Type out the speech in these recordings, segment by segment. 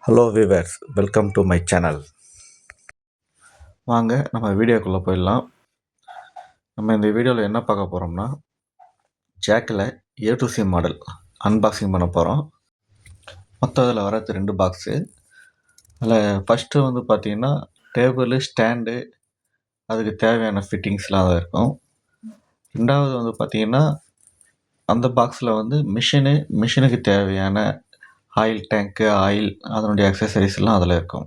Hello viewers, welcome to my channel. வாங்க நம்ம வீடியோக்குள்ளே போயிடலாம். நம்ம இந்த வீடியோவில் என்ன பார்க்க போகிறோம்னா, ஜாக்கில் A two C model unboxing பண்ண போகிறோம். மொத்தம் அதில் வரது 2 பாக்ஸு. அதில் ஃபஸ்ட்டு வந்து பார்த்திங்கன்னா டேபிள் ஸ்டாண்டு, அதுக்கு தேவையான ஃபிட்டிங்ஸ்லாம் அதில் இருக்கும். ரெண்டாவது வந்து பார்த்திங்கன்னா அந்த பாக்ஸில் வந்து மிஷினுக்கு தேவையான ஆயில் டேங்க்கு, ஆயில், அதனுடைய அக்சசரிஸ்லாம் அதில் இருக்கும்.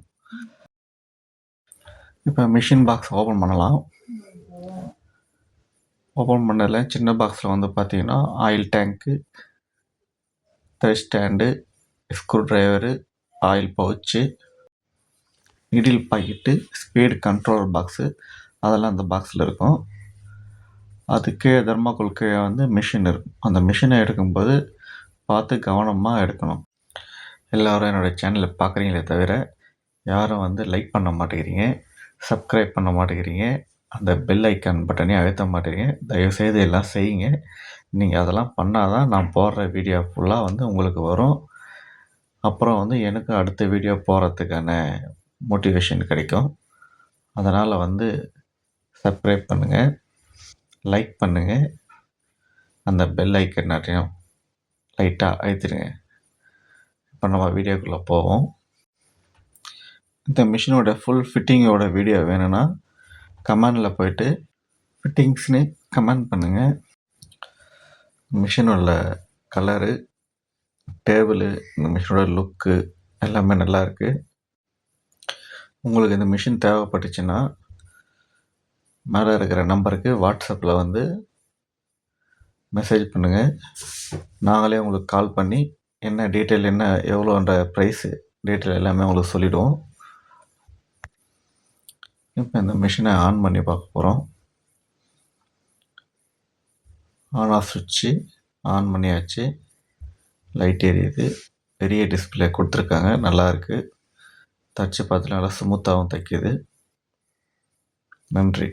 இப்போ மிஷின் பாக்ஸ் ஓப்பன் பண்ணலாம். ஓப்பன் பண்ணதில் சின்ன பாக்ஸில் வந்து பார்த்திங்கன்னா oil tank, thread stand, screwdriver, oil pouch, needle packet, speed controller box, அதெல்லாம் அந்த பாக்ஸில் இருக்கும். அதுக்கு தெர்மாக்கோல் கீழே வந்து மிஷின் இருக்கும். அந்த மிஷினை எடுக்கும்போது பார்த்து கவனமாக எடுக்கணும். எல்லோரும் என்னோடய சேனலை பார்க்குறீங்களே தவிர யாரும் வந்து லைக் பண்ண மாட்டேங்கிறீங்க, சப்ஸ்கிரைப் பண்ண மாட்டேங்கிறீங்க, அந்த பெல் ஐக்கான் பட்டனையும் அழுத்த மாட்டேங்கிறீங்க. தயவுசெய்து எல்லாம் செய்யுங்க. நீங்கள் அதெல்லாம் பண்ணால் தான் நான் போடுற வீடியோ ஃபுல்லாக வந்து உங்களுக்கு வரும். அப்புறம் வந்து எனக்கு அடுத்த வீடியோ போடுறதுக்கான மோட்டிவேஷன் கிடைக்கும். அதனால் வந்து சப்ஸ்கிரைப் பண்ணுங்கள், லைக் பண்ணுங்கள், அந்த பெல் ஐக்கனாட்டையும் லைட்டாக அழுத்திடுங்க. இப்போ நம்ம வீடியோக்குள்ளே போவோம். இந்த மிஷினோட ஃபுல் ஃபிட்டிங்கோட வீடியோ வேணும்னா கமெண்டில் போய்ட்டு ஃபிட்டிங்ஸ்னு கமெண்ட் பண்ணுங்கள். மிஷினோட கலரு, டேபிளு, இந்த மிஷினோட லுக்கு எல்லாமே நல்லாயிருக்கு. உங்களுக்கு இந்த மிஷின் தேவைப்பட்டுச்சுன்னா மேலே இருக்கிற நம்பருக்கு வாட்ஸ்அப்பில் வந்து மெசேஜ் பண்ணுங்கள். நாங்களே உங்களுக்கு கால் பண்ணி என்ன டீட்டெயில், என்ன எவ்வளோன்ற ப்ரைஸு டீட்டெயில் எல்லாமே உங்களுக்கு சொல்லிவிடுவோம். இப்போ இந்த மிஷினை ஆன் பண்ணி பார்க்க போகிறோம். ஆன் ஆஃப் சுவிட்சு ஆன் பண்ணியாச்சு. லைட் எரியுது. பெரிய டிஸ்பிளே கொடுத்துருக்காங்க, நல்லாயிருக்கு. தச்சு பார்த்து நல்லா ஸ்மூத்தாகவும் தைக்குது. நன்றி.